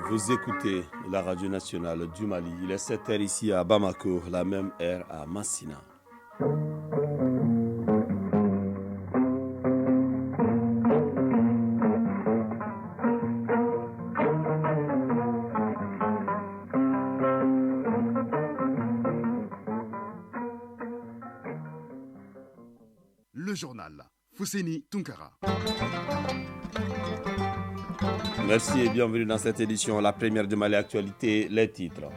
Vous écoutez la radio nationale du Mali. Il est 7h ici à Bamako, la même heure à Massina. Le journal Fousseni Tunkara. Merci et bienvenue dans cette édition, la première de Mali Actualité, les titres.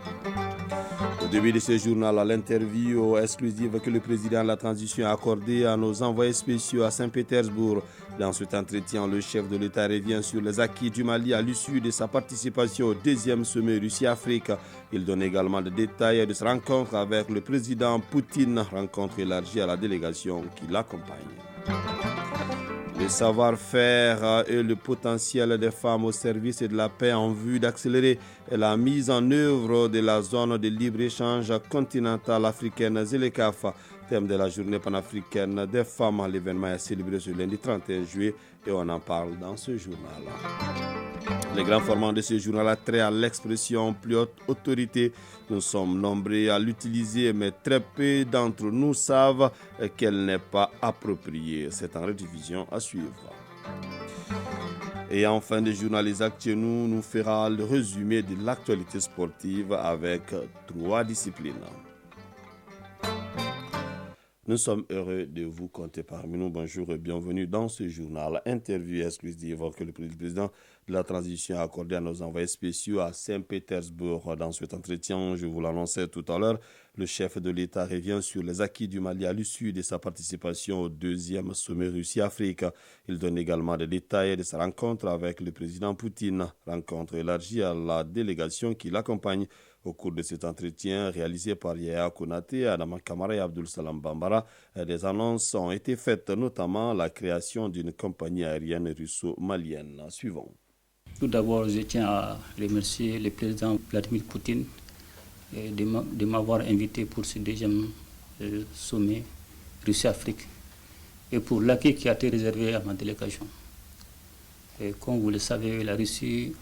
Au début de ce journal, l'interview exclusive que le président de la transition a accordée à nos envoyés spéciaux à Saint-Pétersbourg. Dans cet entretien, le chef de l'État revient sur les acquis du Mali à l'issue de sa participation au deuxième sommet Russie-Afrique. Il donne également des détails de sa rencontre avec le président Poutine, rencontre élargie à la délégation qui l'accompagne. Le savoir-faire et le potentiel des femmes au service de la paix en vue d'accélérer la mise en œuvre de la zone de libre-échange continentale africaine ZLECAf, thème de la journée panafricaine des femmes. L'événement est célébré ce lundi 31 juillet et on en parle dans ce journal. Les grands formats de ce journal a trait à l'expression plus haute autorité. Nous sommes nombreux à l'utiliser, mais très peu d'entre nous savent qu'elle n'est pas appropriée. C'est en rediffusion à suivre. Et en fin de journal, les actes nous fera le résumé de l'actualité sportive avec 3 disciplines. Nous sommes heureux de vous compter parmi nous. Bonjour et bienvenue dans ce journal. Interview exclusive que le président de la transition a accordé à nos envoyés spéciaux à Saint-Pétersbourg. Dans cet entretien, je vous l'annonçais tout à l'heure, le chef de l'État revient sur les acquis du Mali à l'issue de sa participation au deuxième sommet Russie-Afrique. Il donne également des détails de sa rencontre avec le président Poutine, rencontre élargie à la délégation qui l'accompagne. Au cours de cet entretien réalisé par Yaya Konaté, Adama Kamara et Abdul Salam Bambara, des annonces ont été faites, notamment la création d'une compagnie aérienne russo-malienne. Suivons. Tout d'abord, je tiens à remercier le président Vladimir Poutine de m'avoir invité pour ce deuxième sommet Russie-Afrique et pour l'accueil qui a été réservé à ma délégation. Et comme vous le savez, la Russie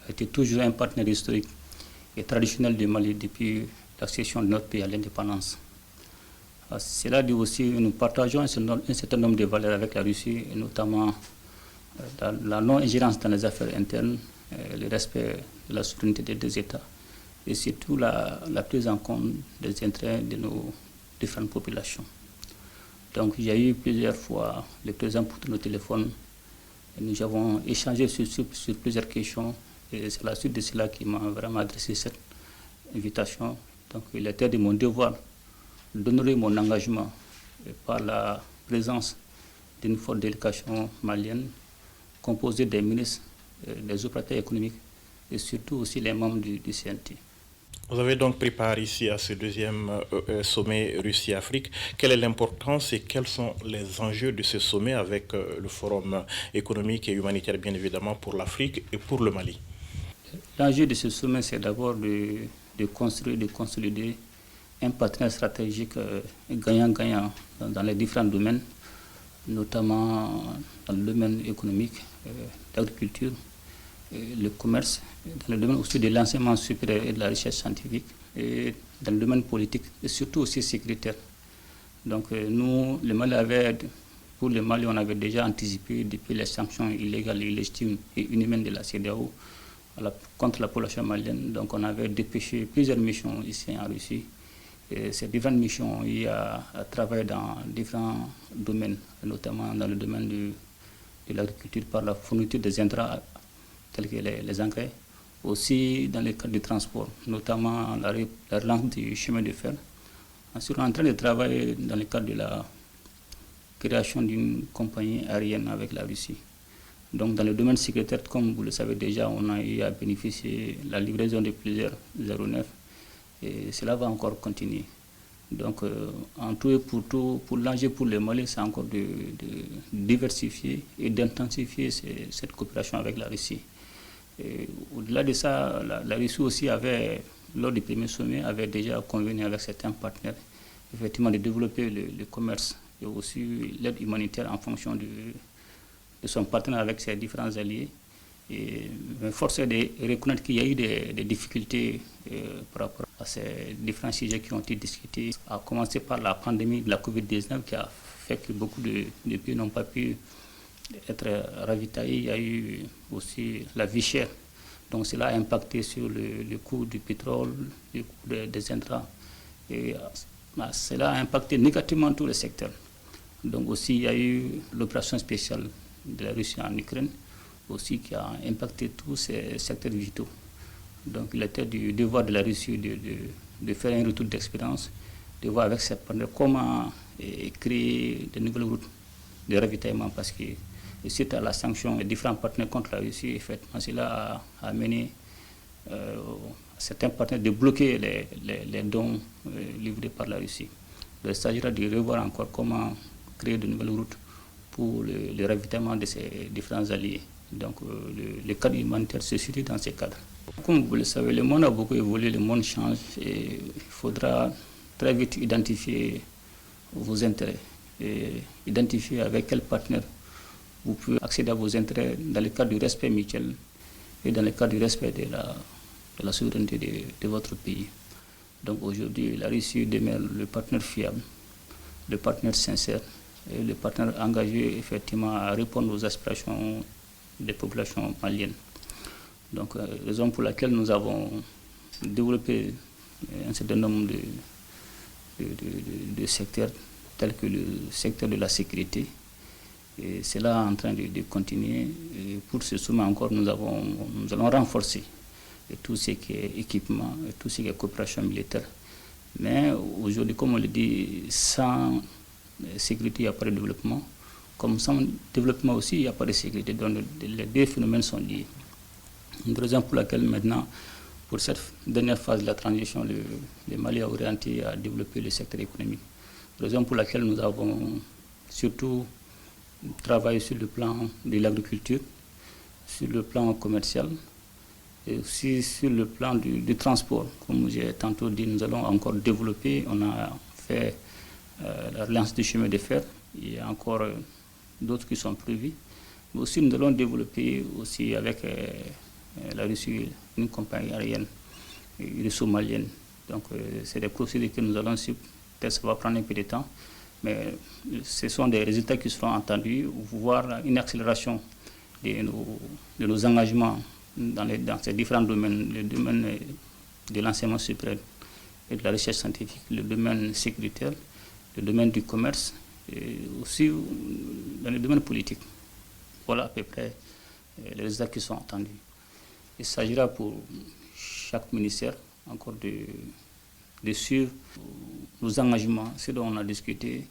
a été toujours un partenaire historique et traditionnel du Mali depuis l'accession de notre pays à l'indépendance. Cela dit aussi que nous partageons un certain nombre de valeurs avec la Russie, et notamment la non-ingérence dans les affaires internes, le respect de la souveraineté des deux États et surtout la prise en compte des intérêts de nos différentes populations. Donc j'ai eu plusieurs fois le président Poutine au téléphone et nous avons échangé sur plusieurs questions. Et c'est la suite de cela qui m'a vraiment adressé cette invitation. Donc il était de mon devoir d'honorer mon engagement par la présence d'une forte délégation malienne composée des ministres, des opérateurs économiques et surtout aussi les membres du CNT. Vous avez donc pris part ici à ce deuxième sommet Russie-Afrique. Quelle est l'importance et quels sont les enjeux de ce sommet avec le forum économique et humanitaire, bien évidemment, pour l'Afrique et pour le Mali? L'enjeu de ce sommet, c'est d'abord de construire, de consolider un partenariat stratégique gagnant-gagnant dans les différents domaines, notamment dans le domaine économique, l'agriculture, le commerce, dans le domaine aussi de l'enseignement supérieur et de la recherche scientifique, et dans le domaine politique et surtout aussi sécuritaire. Donc nous, pour le Mali, on avait déjà anticipé depuis les sanctions illégales, illégitimes et inhumaines de la CEDEAO contre la population malienne. Donc on avait dépêché plusieurs missions ici en Russie. Et ces différentes missions ont eu à travailler dans différents domaines, notamment dans le domaine de l'agriculture par la fourniture des intrants tels que les engrais, aussi dans le cadre du transport, notamment la relance du chemin de fer. Ensuite, on est en train de travailler dans le cadre de la création d'une compagnie aérienne avec la Russie. Donc dans le domaine sécuritaire, comme vous le savez déjà, on a eu à bénéficier de la livraison de plusieurs aéronefs et cela va encore continuer. Donc en tout et pour tout, pour l'enjeu pour le Mali, c'est encore de diversifier et d'intensifier cette coopération avec la Russie. Et au-delà de ça, la Russie aussi avait, lors du premier sommet, avait déjà convenu avec certains partenaires effectivement de développer le commerce et aussi l'aide humanitaire en fonction de son partenaire avec ses différents alliés. Mais force est de reconnaître qu'il y a eu des difficultés par rapport à ces différents sujets qui ont été discutés, à commencer par la pandémie de la Covid-19 qui a fait que beaucoup de pays n'ont pas pu être ravitaillés. Il y a eu aussi la vie chère. Donc cela a impacté sur le coût du pétrole, le coût des intrants. Et cela a impacté négativement tous les secteurs. Donc aussi il y a eu l'opération spéciale de la Russie en Ukraine, aussi qui a impacté tous ces secteurs vitaux. Donc il était du devoir de la Russie de faire un retour d'expérience, de voir avec ses partenaires comment créer de nouvelles routes de ravitaillement, parce que suite à la sanction des différents partenaires contre la Russie, effectivement, cela a amené certains partenaires de bloquer les dons livrés par la Russie. Donc, il s'agira de revoir encore comment créer de nouvelles routes pour le ravitaillement de ces différents alliés. Donc le cadre humanitaire se situe dans ces cadres. Comme vous le savez, le monde a beaucoup évolué, le monde change et il faudra très vite identifier vos intérêts et identifier avec quel partenaire vous pouvez accéder à vos intérêts dans le cadre du respect mutuel et dans le cadre du respect de la souveraineté de votre pays. Donc aujourd'hui, la Russie demeure le partenaire fiable, le partenaire sincère et le partenaire engagé effectivement à répondre aux aspirations des populations maliennes. Donc, raison pour laquelle nous avons développé un certain nombre de secteurs tels que le secteur de la sécurité. Et c'est là en train de continuer. Et pour ce sommet encore, nous allons renforcer tout ce qui est équipement, tout ce qui est coopération militaire. Mais aujourd'hui, comme on le dit, sans sécurité, il n'y a pas de développement. Comme sans développement aussi, il n'y a pas de sécurité. Donc les deux phénomènes sont liés. Une raison pour laquelle maintenant, pour cette dernière phase de la transition, le Mali a orienté à développer le secteur économique. Raison pour laquelle nous avons surtout travaillé sur le plan de l'agriculture, sur le plan commercial et aussi sur le plan du transport. Comme j'ai tantôt dit, nous allons encore développer. On a fait la relance du chemin de fer. Il y a encore d'autres qui sont prévus. Mais aussi, nous allons développer aussi avec la Russie une compagnie aérienne russo-malienne. Donc, c'est des procédures que nous allons suivre. Peut-être ça va prendre un peu de temps, mais ce sont des résultats qui seront entendus, voire une accélération de nos engagements dans ces différents domaines, le domaine de l'enseignement supérieur et de la recherche scientifique, le domaine sécuritaire, le domaine du commerce, et aussi dans le domaine politique. Voilà à peu près les résultats qui sont attendus. Il s'agira pour chaque ministère encore de suivre nos engagements, ce dont on a discuté,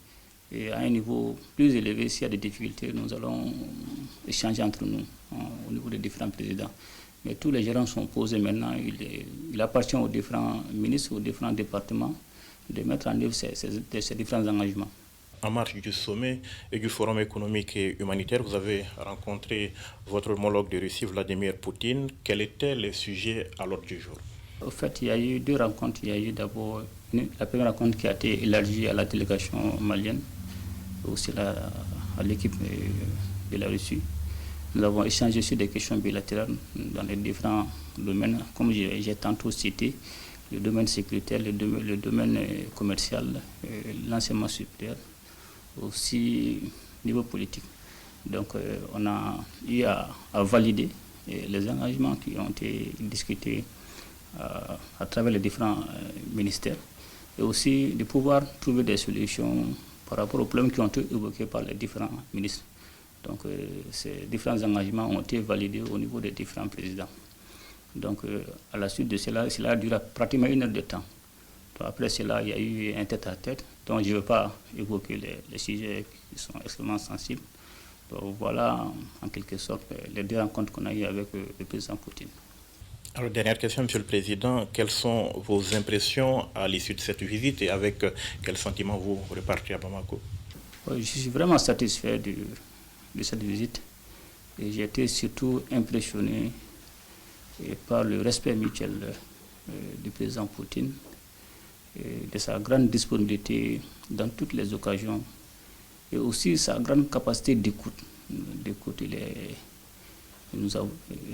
et à un niveau plus élevé, s'il y a des difficultés, nous allons échanger entre nous au niveau des différents présidents. Mais tous les gérants sont posés maintenant. Il appartient aux différents ministres, aux différents départements de mettre en œuvre ces différents engagements. En marge du sommet et du forum économique et humanitaire, vous avez rencontré votre homologue de Russie, Vladimir Poutine. Quels étaient les sujets à l'ordre du jour? En fait, il y a eu deux rencontres. Il y a eu d'abord la première rencontre qui a été élargie à la délégation malienne, aussi à l'équipe de la Russie. Nous avons échangé sur des questions bilatérales dans les différents domaines, comme j'ai tantôt cité, le domaine sécuritaire, le domaine commercial, l'enseignement supérieur, aussi niveau politique. Donc on a eu à valider les engagements qui ont été discutés à travers les différents ministères et aussi de pouvoir trouver des solutions par rapport aux problèmes qui ont été évoqués par les différents ministres. Donc ces différents engagements ont été validés au niveau des différents présidents. Donc à la suite de cela a duré pratiquement 1 heure de temps. Donc, après cela, il y a eu un tête-à-tête, donc je ne veux pas évoquer les sujets qui sont extrêmement sensibles. Donc voilà en quelque sorte les deux rencontres qu'on a eues avec le président Poutine. Alors, dernière question, Monsieur le Président. Quelles sont vos impressions à l'issue de cette visite et avec quel sentiment vous repartez à Bamako? Je suis vraiment satisfait de cette visite et j'ai été surtout impressionné par le respect mutuel du président Poutine et de sa grande disponibilité dans toutes les occasions et aussi sa grande capacité d'écoute. Il nous a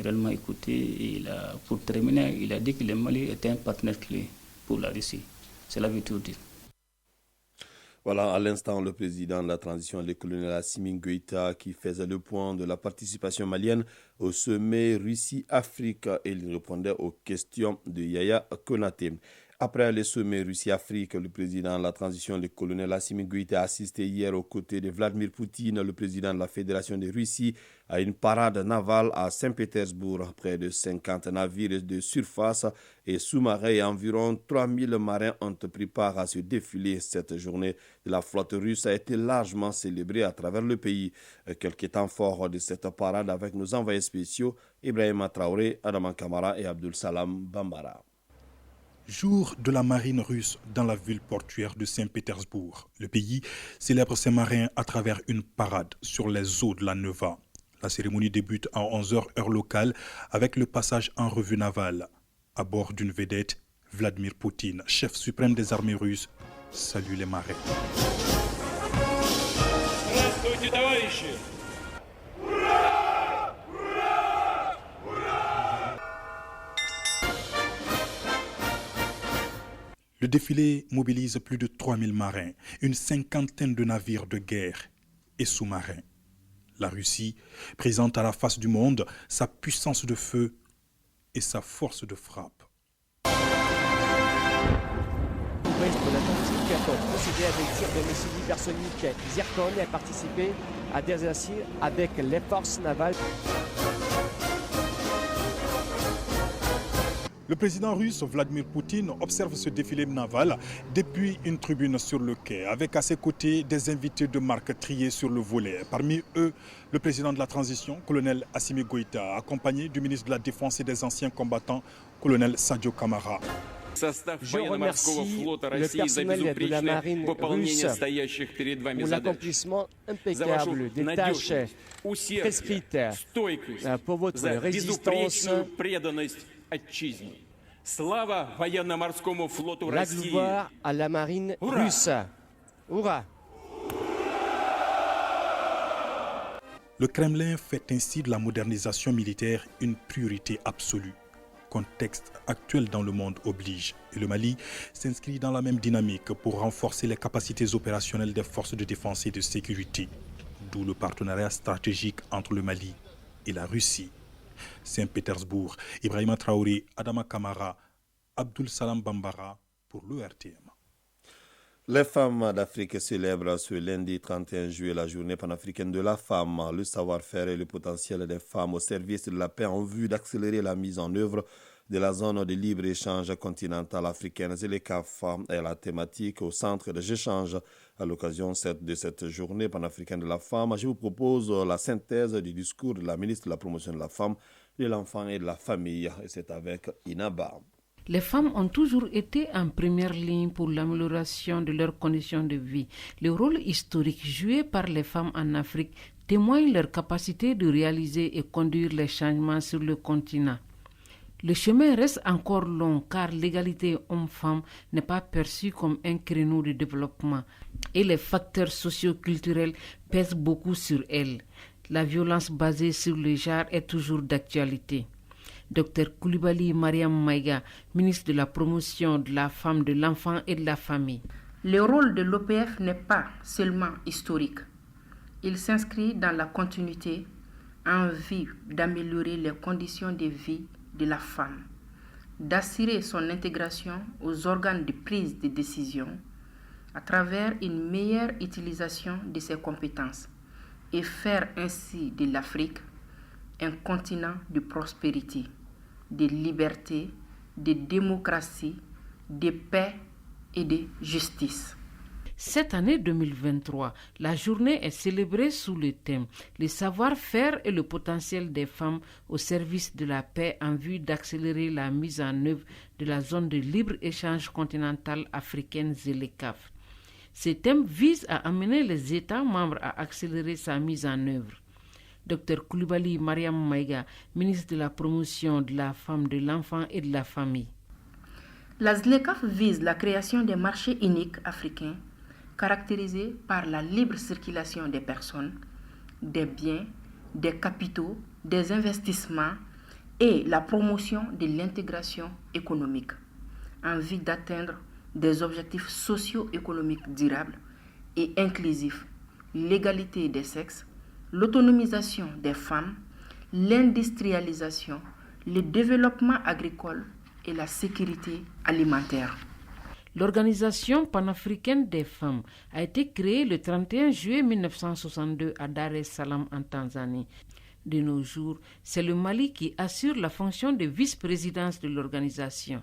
réellement écoutés et pour terminer, il a dit que le Mali était un partenaire clé pour la Russie. Cela veut tout dire. Voilà, à l'instant, le président de la transition, le colonel Assimi Goïta, qui faisait le point de la participation malienne au sommet Russie-Afrique et il répondait aux questions de Yaya Konaté. Après le sommet Russie-Afrique, le président de la transition, le colonel Assimi Goïta, a assisté hier aux côtés de Vladimir Poutine, le président de la Fédération de Russie, à une parade navale à Saint-Pétersbourg. Près de 50 navires de surface et sous-marins et environ 3000 marins ont pris part à ce défilé. Cette journée de la flotte russe a été largement célébrée à travers le pays. Quelques temps forts de cette parade avec nos envoyés spéciaux, Ibrahima Traoré, Adaman Kamara et Abdul Salam Bambara. Jour de la marine russe dans la ville portuaire de Saint-Pétersbourg. Le pays célèbre ses marins à travers une parade sur les eaux de la Neva. La cérémonie débute à 11h heure locale avec le passage en revue navale. À bord d'une vedette, Vladimir Poutine, chef suprême des armées russes, salue les marins. Le défilé mobilise plus de 3000 marins, une cinquantaine de navires de guerre et sous-marins. La Russie présente à la face du monde sa puissance de feu et sa force de frappe. L'ouest de l'Atlantique a procédé à des tirs de missiles hypersoniques Zircon et a participé à des exercices avec les forces navales. Le président russe Vladimir Poutine observe ce défilé naval depuis une tribune sur le quai, avec à ses côtés des invités de marque triés sur le volet. Parmi eux, le président de la transition, colonel Assimi Goïta, accompagné du ministre de la Défense et des anciens combattants, colonel Sadio Kamara. Je remercie le personnel de la marine russe pour l'accomplissement impeccable des tâches prescrites, pour votre résistance. La gloire à la marine russe. Hurrah! Le Kremlin fait ainsi de la modernisation militaire une priorité absolue. Contexte actuel dans le monde oblige. Et le Mali s'inscrit dans la même dynamique pour renforcer les capacités opérationnelles des forces de défense et de sécurité. D'où le partenariat stratégique entre le Mali et la Russie. Saint-Pétersbourg, Ibrahima Traoré, Adama Kamara, Abdul Salam Bambara pour l'ERTM. Les femmes d'Afrique célèbrent ce lundi 31 juillet la journée panafricaine de la femme. Le savoir-faire et le potentiel des femmes au service de la paix en vue d'accélérer la mise en œuvre de la zone de libre-échange continentale africaine ZLECAf est la thématique au centre des échanges. À l'occasion de cette journée panafricaine de la femme, je vous propose la synthèse du discours de la ministre de la Promotion de la Femme, de l'Enfant et de la Famille. Et c'est avec Inaba. Les femmes ont toujours été en première ligne pour l'amélioration de leurs conditions de vie. Le rôle historique joué par les femmes en Afrique témoigne leur capacité de réaliser et conduire les changements sur le continent. Le chemin reste encore long car l'égalité homme-femme n'est pas perçue comme un créneau de développement et les facteurs socio-culturels pèsent beaucoup sur elle. La violence basée sur le genre est toujours d'actualité. Dr Coulibaly Mariam Maïga, ministre de la Promotion de la Femme, de l'Enfant et de la Famille. Le rôle de l'OPF n'est pas seulement historique. Il s'inscrit dans la continuité en vue d'améliorer les conditions de vie de la femme, d'assurer son intégration aux organes de prise de décision à travers une meilleure utilisation de ses compétences et faire ainsi de l'Afrique un continent de prospérité, de liberté, de démocratie, de paix et de justice. Cette année 2023, la journée est célébrée sous le thème « Le savoir-faire et le potentiel des femmes au service de la paix en vue d'accélérer la mise en œuvre de la zone de libre-échange continentale africaine ZLECAf ». Ce thème vise à amener les États membres à accélérer sa mise en œuvre. Dr Coulibaly Mariam Maïga, ministre de la Promotion de la Femme, de l'Enfant et de la Famille. La ZLECAf vise la création des marchés uniques africains caractérisés par la libre circulation des personnes, des biens, des capitaux, des investissements et la promotion de l'intégration économique en vue d'atteindre des objectifs socio-économiques durables et inclusifs, l'égalité des sexes, l'autonomisation des femmes, l'industrialisation, le développement agricole et la sécurité alimentaire. L'Organisation panafricaine des femmes a été créée le 31 juillet 1962 à Dar es Salaam en Tanzanie. De nos jours, c'est le Mali qui assure la fonction de vice-présidence de l'organisation.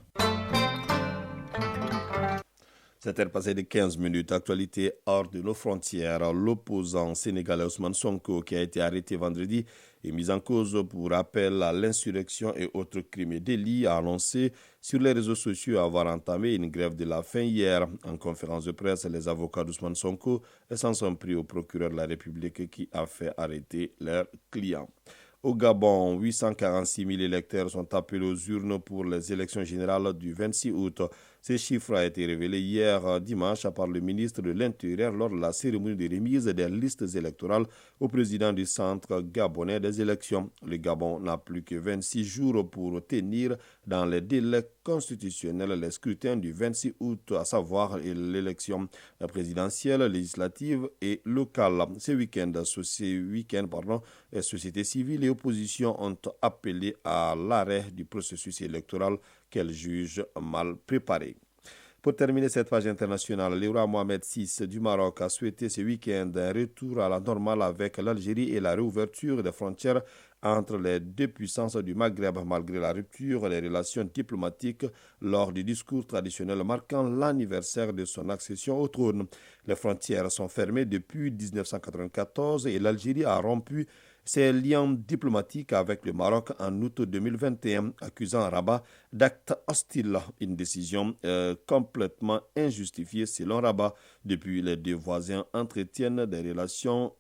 7h passées de 15 minutes, actualité hors de nos frontières. L'opposant sénégalais Ousmane Sonko, qui a été arrêté vendredi, est mis en cause pour appel à l'insurrection et autres crimes et délits, a annoncé sur les réseaux sociaux avoir entamé une grève de la faim hier. En conférence de presse, les avocats d'Ousmane Sonko s'en sont pris au procureur de la République qui a fait arrêter leur client. Au Gabon, 846 000 électeurs sont appelés aux urnes pour les élections générales du 26 août. Ce chiffre a été révélé hier dimanche par le ministre de l'Intérieur lors de la cérémonie de remise des listes électorales au président du Centre gabonais des élections. Le Gabon n'a plus que 26 jours pour tenir dans les délais constitutionnels les scrutins du 26 août, à savoir l'élection présidentielle, législative et locale. Ce week-end, société civile et opposition ont appelé à l'arrêt du processus électoral qu'elles jugent mal préparé. Pour terminer cette page internationale, le roi Mohamed VI du Maroc a souhaité ce week-end un retour à la normale avec l'Algérie et la réouverture des frontières entre les deux puissances du Maghreb malgré la rupture des relations diplomatiques lors du discours traditionnel marquant l'anniversaire de son accession au trône. Les frontières sont fermées depuis 1994 et l'Algérie a rompu ses liens diplomatiques avec le Maroc en août 2021, accusant Rabat d'actes hostiles, une décision complètement injustifiée selon Rabat. Depuis, les deux voisins entretiennent des relations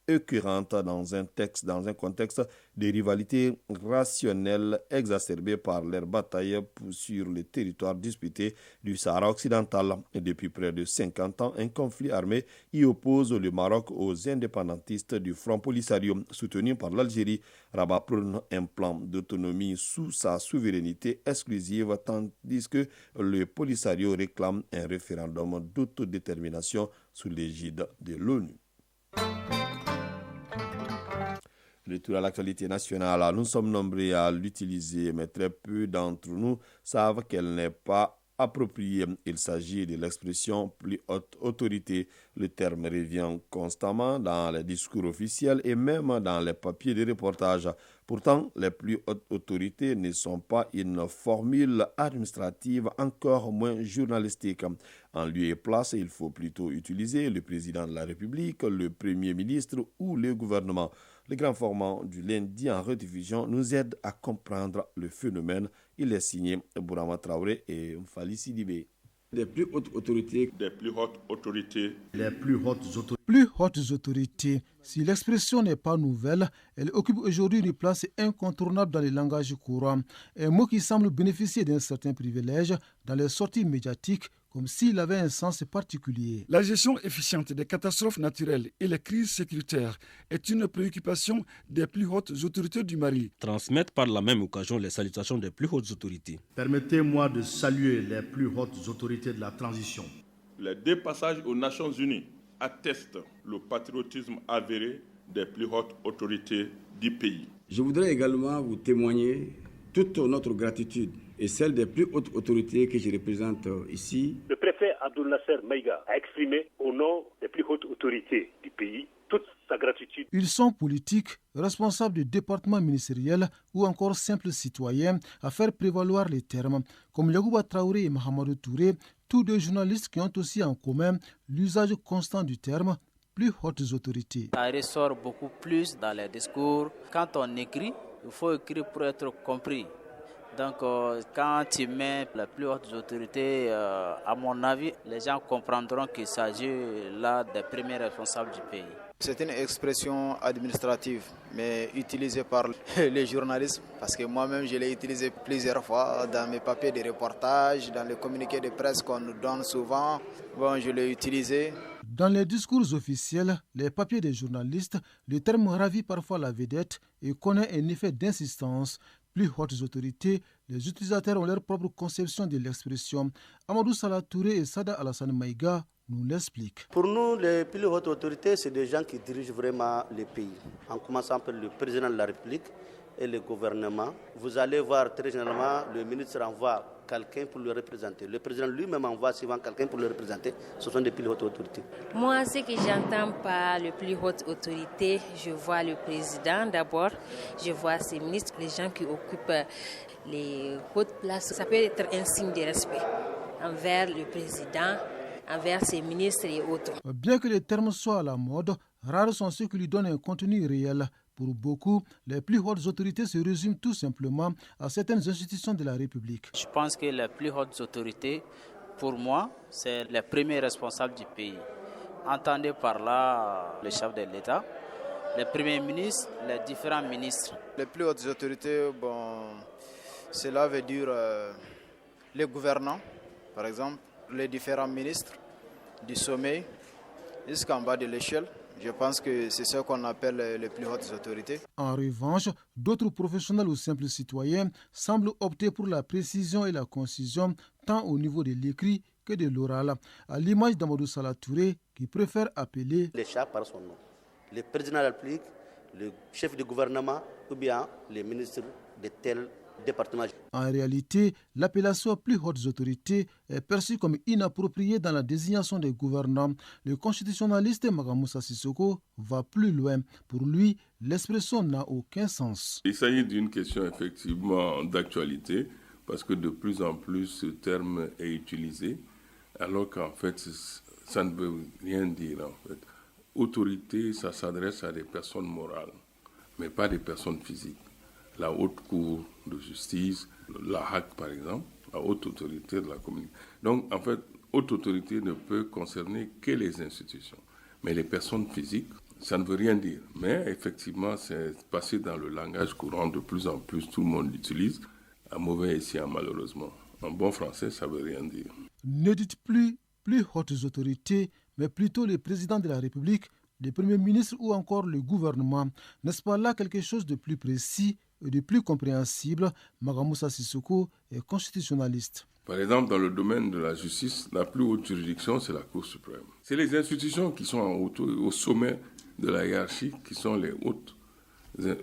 écœurantes dans un contexte de rivalité rationnelle exacerbée par leurs batailles sur le territoire disputé du Sahara occidental. Et depuis près de 50 ans, un conflit armé y oppose le Maroc aux indépendantistes du Front Polisario, soutenu par l'Algérie. Rabat prône un plan d'autonomie sous sa souveraineté exclusive, tandis que le Polisario réclame un référendum d'autodétermination sous l'égide de l'ONU. Retour à l'actualité nationale. Nous sommes nombreux à l'utiliser, mais très peu d'entre nous savent qu'elle n'est pas appropriée. Il s'agit de l'expression plus haute autorité. Le terme revient constamment dans les discours officiels et même dans les papiers de reportage. Pourtant, les plus hautes autorités ne sont pas une formule administrative, encore moins journalistique. En lieu et place, il faut plutôt utiliser le président de la République, le premier ministre ou le gouvernement. Le grand format du lundi en rediffusion nous aide à comprendre le phénomène. Il est signé Bourama Traoré et Mfali Sidibé. Des plus hautes autorités. Des plus hautes autorités. Les plus hautes autorités. Plus hautes autorités. Si l'expression n'est pas nouvelle, elle occupe aujourd'hui une place incontournable dans les langages courants. Un mot qui semble bénéficier d'un certain privilège dans les sorties médiatiques, comme s'il avait un sens particulier. La gestion efficiente des catastrophes naturelles et les crises sécuritaires est une préoccupation des plus hautes autorités du Mali. Transmettre par la même occasion les salutations des plus hautes autorités. Permettez-moi de saluer les plus hautes autorités de la transition. Les deux passages aux Nations Unies attestent le patriotisme avéré des plus hautes autorités du pays. Je voudrais également vous témoigner toute notre gratitude et celle des plus hautes autorités que je représente ici. Le préfet Abdul Nasser Maïga a exprimé au nom des plus hautes autorités du pays toute sa gratitude. Ils sont politiques, responsables du département ministériel ou encore simples citoyens à faire prévaloir les termes, comme Yagouba Traoré et Mahamadou Touré, tous deux journalistes qui ont aussi en commun l'usage constant du terme plus hautes autorités. Ça ressort beaucoup plus dans les discours. Quand on écrit, il faut écrire pour être compris. Donc, quand tu mets les plus hautes autorités, à mon avis, les gens comprendront qu'il s'agit là des premiers responsables du pays. C'est une expression administrative, mais utilisée par les journalistes, parce que moi-même je l'ai utilisée plusieurs fois dans mes papiers de reportage, dans les communiqués de presse qu'on nous donne souvent. Bon, je l'ai utilisé. Dans les discours officiels, les papiers des journalistes, le terme ravit parfois la vedette et connaît un effet d'insistance. Plus hautes autorités, les utilisateurs ont leur propre conception de l'expression. Amadou Salah Touré et Sada Alassane Maïga nous l'expliquent. Pour nous, les plus hautes autorités, c'est des gens qui dirigent vraiment le pays, en commençant par le président de la République et le gouvernement. Vous allez voir très généralement, le ministre envoie quelqu'un pour le représenter. Le président lui-même envoie souvent quelqu'un pour le représenter. Ce sont des plus hautes autorités. Moi, ce que j'entends par les plus hautes autorités, je vois le président d'abord, je vois ses ministres, les gens qui occupent les hautes places. Ça peut être un signe de respect envers le président, envers ses ministres et autres. Bien que les termes soient à la mode, rares sont ceux qui lui donnent un contenu réel. Pour beaucoup, les plus hautes autorités se résument tout simplement à certaines institutions de la République. Je pense que les plus hautes autorités, pour moi, c'est les premiers responsables du pays. Entendez par là le chef de l'État, les premiers ministres, les différents ministres. Les plus hautes autorités, cela veut dire les gouvernants, par exemple, les différents ministres du sommet jusqu'en bas de l'échelle. Je pense que c'est ce qu'on appelle les plus hautes autorités. En revanche, d'autres professionnels ou simples citoyens semblent opter pour la précision et la concision tant au niveau de l'écrit que de l'oral, à l'image d'Amadou Salah Touré qui préfère appeler les chats par son nom. Le président de la République, le chef du gouvernement ou bien les ministres de tel département. En réalité, l'appellation plus hautes autorités est perçue comme inappropriée dans la désignation des gouvernants. Le constitutionnaliste Magamoussa Sissoko va plus loin. Pour lui, l'expression n'a aucun sens. Il s'agit d'une question effectivement d'actualité parce que de plus en plus ce terme est utilisé alors qu'en fait ça ne veut rien dire en fait. Autorité, ça s'adresse à des personnes morales mais pas des personnes physiques. La haute cour de justice, la HAC par exemple, la haute autorité de la communauté. Donc en fait, haute autorité ne peut concerner que les institutions. Mais les personnes physiques, ça ne veut rien dire. Mais effectivement, c'est passé dans le langage courant de plus en plus, tout le monde l'utilise, à mauvais escient malheureusement. En bon français, ça ne veut rien dire. Ne dites plus hautes autorités, mais plutôt le président de la République, le Premier ministre ou encore le gouvernement. N'est-ce pas là quelque chose de plus précis et de plus compréhensible? Magamoussa Sissoko est constitutionnaliste. Par exemple, dans le domaine de la justice, la plus haute juridiction, c'est la Cour suprême. C'est les institutions qui sont au sommet de la hiérarchie qui sont les hautes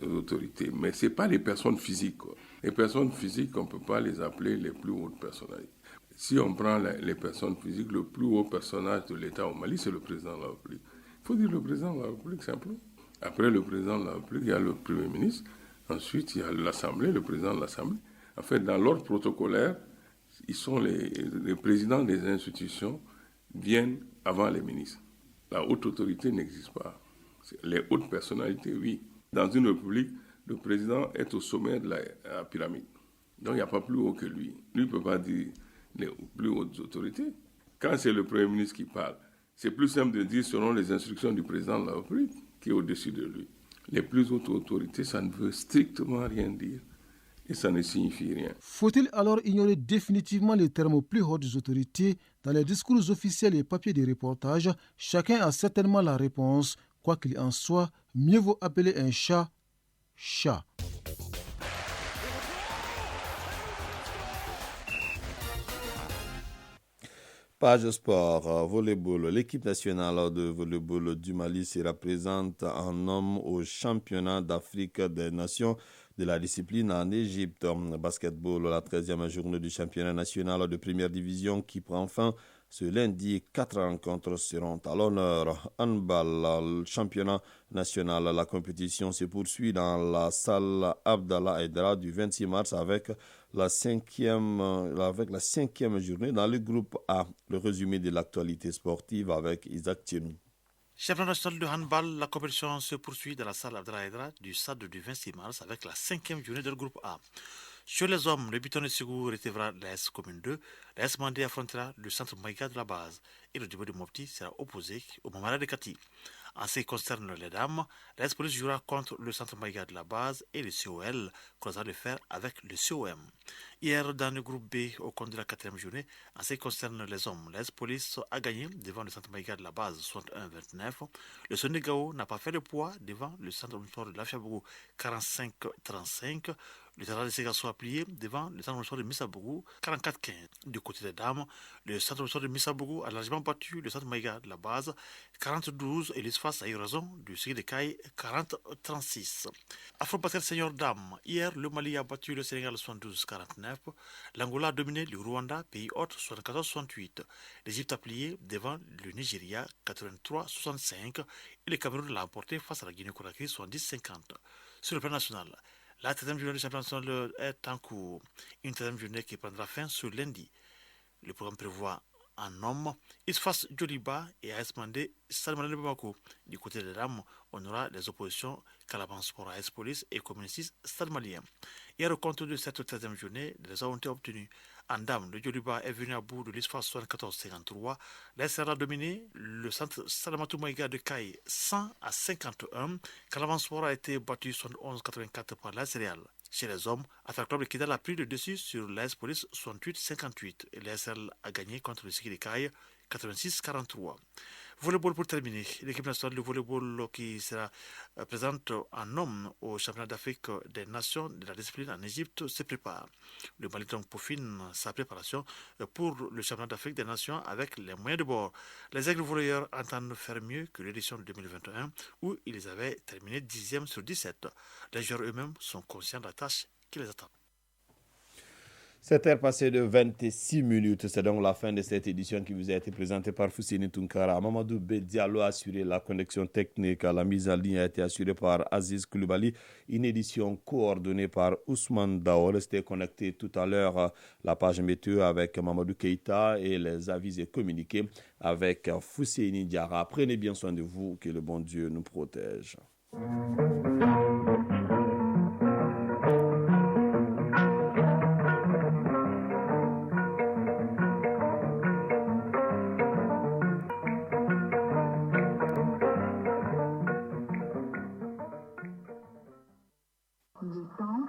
autorités. Mais ce n'est pas les personnes physiques, quoi. Les personnes physiques, on ne peut pas les appeler les plus hautes personnalités. Si on prend les personnes physiques, le plus haut personnage de l'État au Mali, c'est le président de la République. Il faut dire le président de la République, simplement. Après le président de la République, il y a le Premier ministre. Ensuite, il y a l'Assemblée, le président de l'Assemblée. En fait, dans l'ordre protocolaire, ils sont les présidents des institutions viennent avant les ministres. La haute autorité n'existe pas. Les hautes personnalités, oui. Dans une république, le président est au sommet de la pyramide. Donc, il n'y a pas plus haut que lui. Lui ne peut pas dire les plus hautes autorités. Quand c'est le Premier ministre qui parle, c'est plus simple de dire selon les instructions du président de la République qui est au-dessus de lui. Les plus hautes autorités, ça ne veut strictement rien dire et ça ne signifie rien. Faut-il alors ignorer définitivement les termes plus hautes autorités dans les discours officiels et papiers de reportage? Chacun a certainement la réponse. Quoi qu'il en soit, mieux vaut appeler un chat chat. Page sport, volleyball. L'équipe nationale de volleyball du Mali sera présente en homme au championnat d'Afrique des Nations de la discipline en Égypte. Basketball, la 13e journée du championnat national de première division qui prend fin ce lundi. 4 rencontres seront à l'honneur. Handball, le championnat national, la compétition se poursuit dans la salle Abdallah Aïdara du 26 mars avec la cinquième journée dans le groupe A. Le résumé de l'actualité sportive avec Isaac Thierry. Championnat national de handball, la compétition se poursuit dans la salle Abdallah Aïdara du stade du 26 mars avec la 5e journée du groupe A. Sur les hommes, le Buton de Ségou recevra l'AS Commune 2, l'AS Mandé affrontera le centre Maïga de la base et le Djibouti de Mopti sera opposé au Mamara de Kati. En ce qui concerne les dames, la police jouera contre le centre Maïga de la base et le COL, croisant le fer avec le COM. Hier, dans le groupe B, au compte de la 4e journée, en ce qui concerne les hommes, la police a gagné devant le centre Maïga de la base 61-29. Le Sénégao n'a pas fait le poids devant le centre de la Fiabougou 45-35. Le terrain de Ségasso a plié devant le centre de Missabougou 44-15. Du côté des dames, le centre de Missabougou a largement battu le centre Maïga de la base 40-12 et l'ISFAS a eu raison du Ségé de Caille 40-36. Afro-Basket Senior Dames, hier le Mali a battu le Sénégal 72-49. L'Angola a dominé le Rwanda, pays hôte 74-68. L'Égypte a plié devant le Nigeria 83-65 et le Cameroun l'a emporté face à la Guinée-Conakry 70-50. Sur le plan national, la 13e journée du championnat national est en cours. Une 13e journée qui prendra fin ce lundi. Le programme prévoit en homme Isfas Djoliba et AS Mandé Salmané Bamako. Du côté des dames, on aura les oppositions Calaban Sport AS Police et Communistes Stade Malien. Hier, au compte de cette 13e journée, les résultats ont été obtenus. En dames, le Djoliba est venu à bout de l'Isfas 74-53. L'ASR a dominé le centre Salamatou Maïga de Caille 100-51. Calaban Sport a été battu 71-84 par l'AS Real. Chez les hommes, Attaque Club de Kidal a pris le dessus sur l'AS Police 68-58 et l'ASL a gagné contre le Ségé de Caille 86-43. Volleyball pour terminer. L'équipe nationale de volleyball qui sera présente en homme au championnat d'Afrique des Nations de la discipline en Égypte se prépare. Le Mali donc peaufine sa préparation pour le championnat d'Afrique des Nations avec les moyens de bord. Les aigles volleyeurs entendent faire mieux que l'édition de 2021 où ils avaient terminé 10e sur 17. Les joueurs eux-mêmes sont conscients de la tâche qui les attend. 7h passées de 26 minutes, c'est donc la fin de cette édition qui vous a été présentée par Fousséni Tunkara. Mamadou Bedialo a assuré la connexion technique. La mise en ligne a été assurée par Aziz Koulibaly. Une édition coordonnée par Ousmane Dao. Restez connectés tout à l'heure la page météo avec Mamadou Keïta et les avis et communiqués avec Fousséni Diara. Prenez bien soin de vous, que le bon Dieu nous protège. Le temps